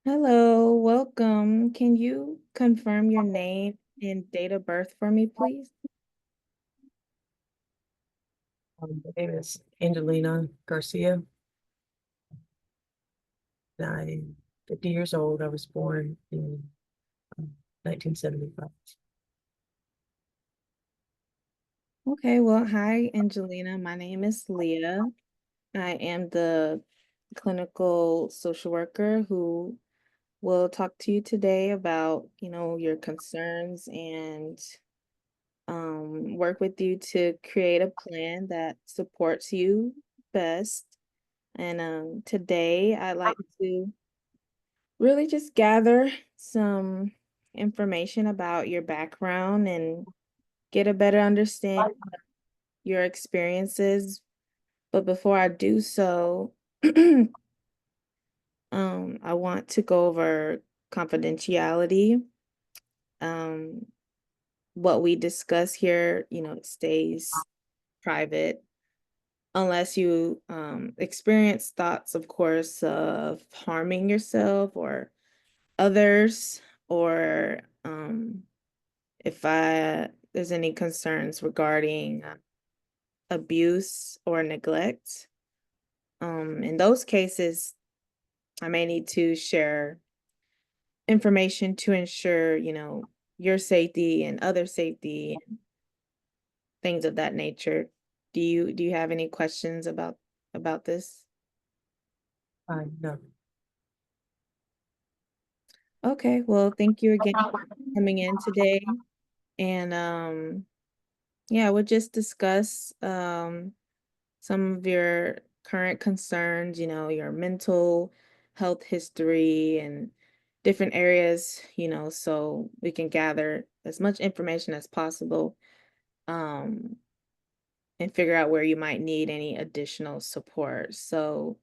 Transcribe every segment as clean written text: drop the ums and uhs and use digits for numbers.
Hello, welcome. Can you confirm your name and date of birth for me, please? My name is Angelina Garcia. I'm 50 years old. I was born in 1975. Okay, well, hi, Angelina. My name is Leah. I am the clinical social worker who will talk to you today about, your concerns and work with you to create a plan that supports you best. And today I'd like to really just gather some information about your background and get a better understanding of your experiences. But before I do so, I want to go over confidentiality. Um, what we discuss here, it stays private unless you experience thoughts, of course, of harming yourself or others, or if there's any concerns regarding abuse or neglect. In those cases, I may need to share information to ensure, your safety and other safety and things of that nature. Do you have any questions about this? No. Okay, well, thank you again for coming in today. And yeah, we'll just discuss some of your current concerns, your mental health history and different areas, so we can gather as much information as possible, um, and figure out where you might need any additional support. So,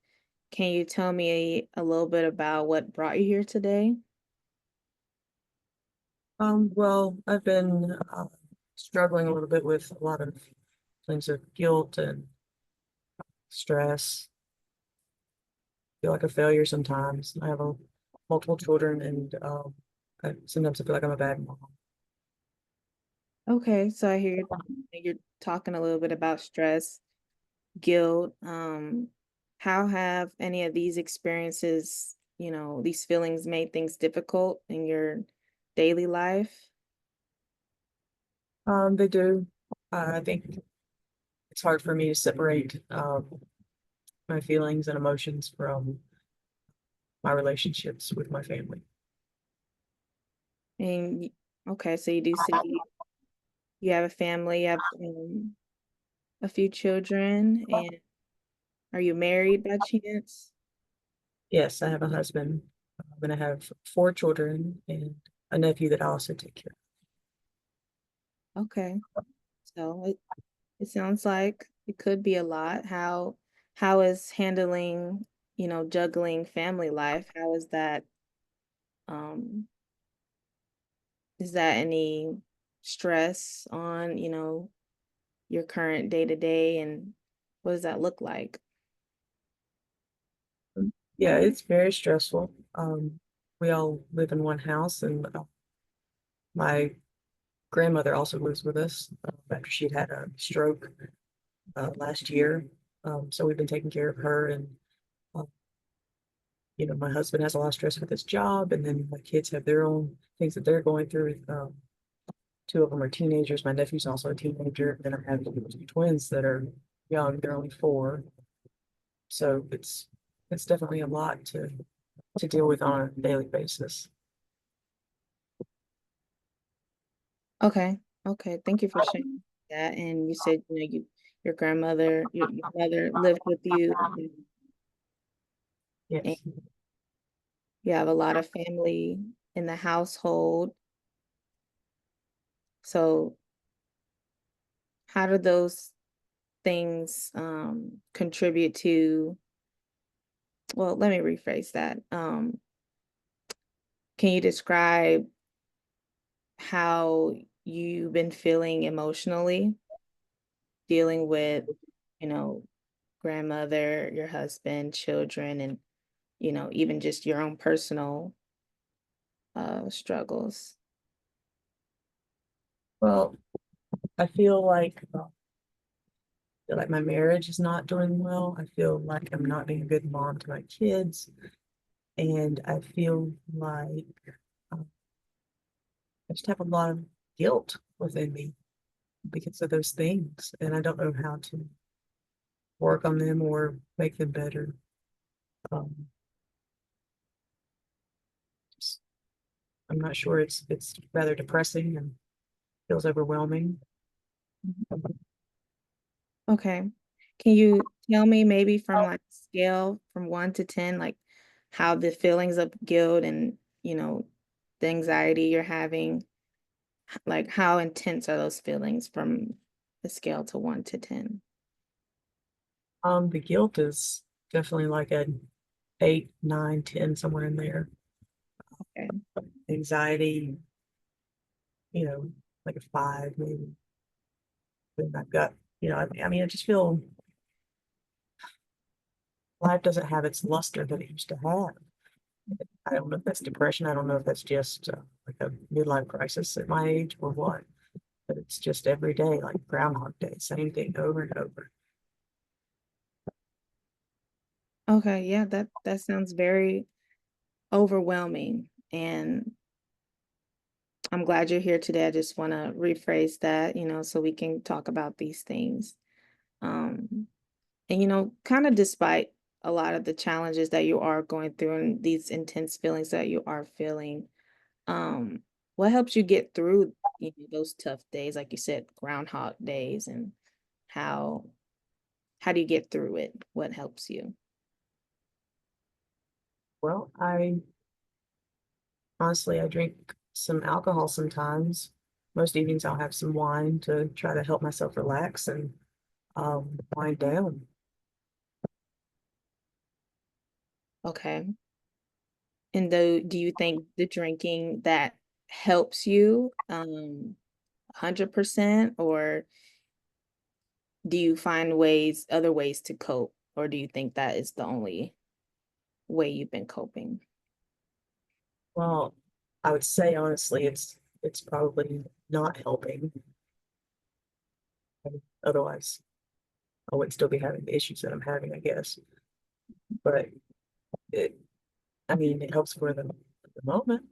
can you tell me a little bit about what brought you here today? Well, I've been struggling a little bit with a lot of things of guilt and stress. Feel like a failure sometimes. I have multiple children, and sometimes I feel like I'm a bad mom. Okay, so I hear you're talking a little bit about stress, guilt. How have any of these experiences, these feelings made things difficult in your daily life? They do. I think it's hard for me to separate my feelings and emotions from my relationships with my family. And okay, so you do say you have a family, you have a few children, and are you married by chance? Yes, I have a husband. I'm gonna have four children and a nephew that I also take care Okay, so it sounds like it could be a lot. How is handling, juggling family life? How is that? Um, is that any stress on, your current day to day, and what does that look like? of. Yeah, it's very stressful. We all live in one house, and my grandmother also lives with us after she'd had a stroke last year. So we've been taking care of her, and uh, my husband has a lot of stress with his job, and then my kids have their own things that they're going through. Two of them are teenagers. My nephew's also a teenager. And then I'm having two twins that are young. They're only 4. So it's definitely a lot to deal with on a daily basis. Okay, okay, thank you for sharing that. And you said, your grandmother, your mother lived with you, and Yes. you have a lot of family in the household. So how do those things contribute to, well, let me rephrase that. Can you describe how you've been feeling emotionally dealing with, you know, grandmother, your husband, children, and even just your own personal struggles. Well, I feel like my marriage is not doing well. I feel like I'm not being a good mom to my kids, and I feel like uh, I just have a lot of guilt within me because of those things, and I don't know how to work on them or make them better. Um, just- I'm not sure. It's rather depressing and feels overwhelming. Okay. Can you tell me maybe from like scale from 1 to 10, like how the feelings of guilt and, the anxiety you're having, like how intense are those feelings from the scale to 1 to 10? The guilt is definitely like an 8, 9, 10, somewhere in there. Okay. Anxiety, you know, like a 5 maybe. Then I've got, I just feel life doesn't have its luster that it used to have. I don't know if that's depression. I don't know if that's just like a midlife crisis at my age or what, but it's just every day, like Groundhog Day, same thing over and over. Okay, yeah, that sounds very overwhelming. And I'm glad you're here today. I just want to rephrase that, so we can talk about these things. Um, and kind of despite a lot of the challenges that you are going through and these intense feelings that you are feeling, um, what helps you get through, those tough days, like you said, groundhog days, and how how do you get through it? What helps you? Well, I drink some alcohol sometimes. Most evenings I'll have some wine to try to help myself relax and wind down. Okay. And do you think the drinking that helps you 100%, or do you find other ways to cope, or do you think that is the only way you've been coping? Well, I would say honestly, it's probably not helping. Otherwise, I would still be having the issues that I'm having, I guess. But it, it helps for the moment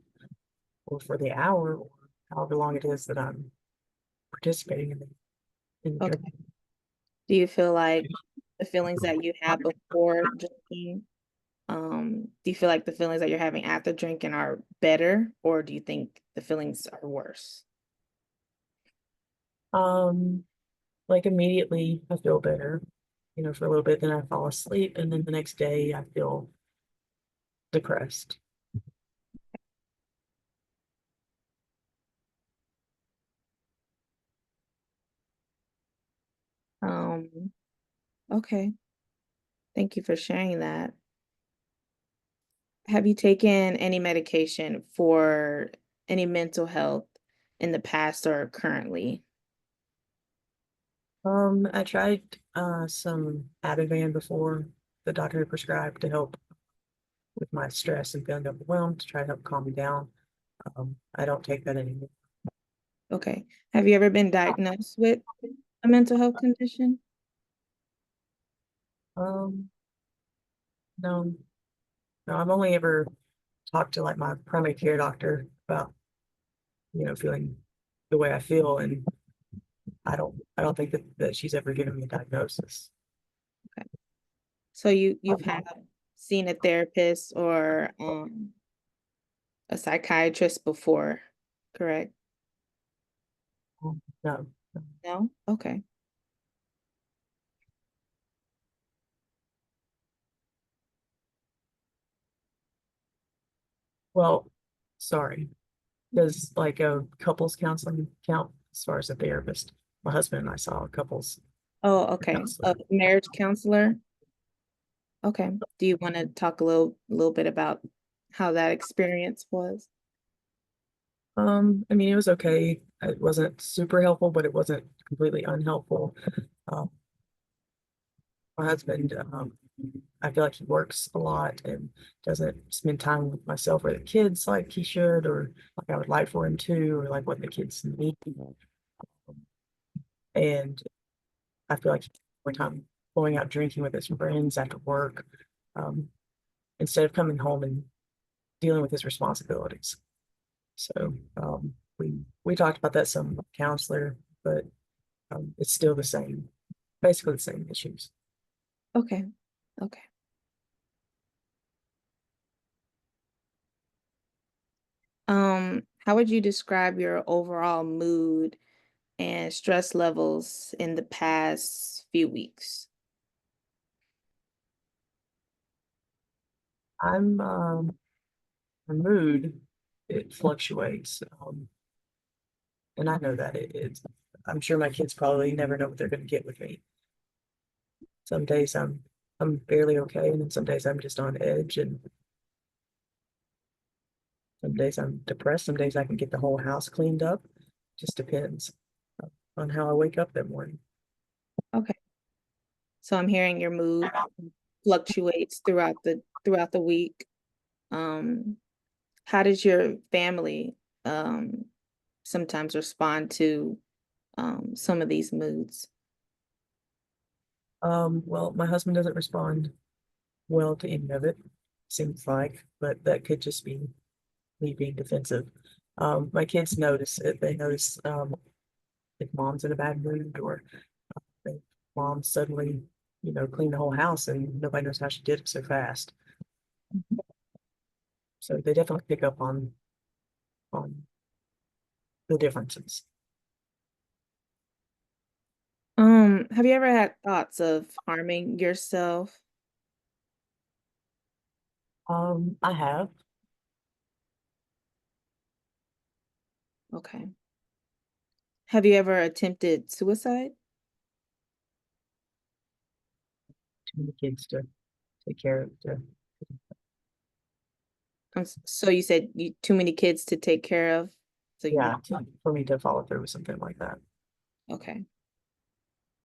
or for the hour or however long it is that I'm participating in the Okay. drinking. Do you feel like the feelings that you had before drinking, do you feel like the feelings that you're having after drinking are better, or do you think the feelings are worse? Um, like immediately I feel better, for a little bit, then I fall asleep, and then the next day I feel depressed. Um, okay. Thank you for sharing that. Have you taken any medication for any mental health in the past or currently? I tried some Ativan before the doctor had prescribed to help with my stress and feeling overwhelmed to try to help calm me down. I don't take that anymore. Okay. Have you ever been diagnosed with a mental health condition? Um, no, no, I've only ever talked to like my primary care doctor about, feeling the way I feel, and I don't think that she's ever given me a diagnosis. Okay. So you've had seen a therapist or a psychiatrist before, correct? No. No? Okay. Well, sorry. Does like a couples counseling count as far as a therapist? My husband and I saw a couples Oh, okay. A counselor. marriage counselor. Okay. Do you want to talk a little bit about how that experience was? It was okay. It wasn't super helpful, but it wasn't completely unhelpful. Uh, my husband I feel like he works a lot and doesn't spend time with myself or the kids like he should, or like I would like for him to, or like what the kids need. And I feel like more time going out drinking with his friends after work, um, instead of coming home and dealing with his responsibilities. So we talked about that some with the counselor, but it's still the same, basically the same issues. Okay. Okay. How would you describe your overall mood and stress levels in the past few weeks? I'm my mood, it fluctuates, and I know that it's. I'm sure my kids probably never know what they're going to get with me. Some days I'm barely okay, and then some days I'm just on edge, and some days I'm depressed. Some days I can get the whole house cleaned up. Just depends on how I wake up that morning. Okay. So I'm hearing your mood fluctuates throughout the week. Um, how does your family um sometimes respond to some of these moods? Well, my husband doesn't respond well to any of it, seems like, but that could just be me being defensive. My kids notice it. They notice if mom's in a bad mood or if mom suddenly, cleaned the whole house and nobody knows how she did it so fast. So they definitely pick up on the differences. Have you ever had thoughts of harming yourself? I have Okay. Have you ever attempted suicide? too many kids to take care of. So you said you too many kids to take care of. So you Yeah, for me to follow through with something like that. okay.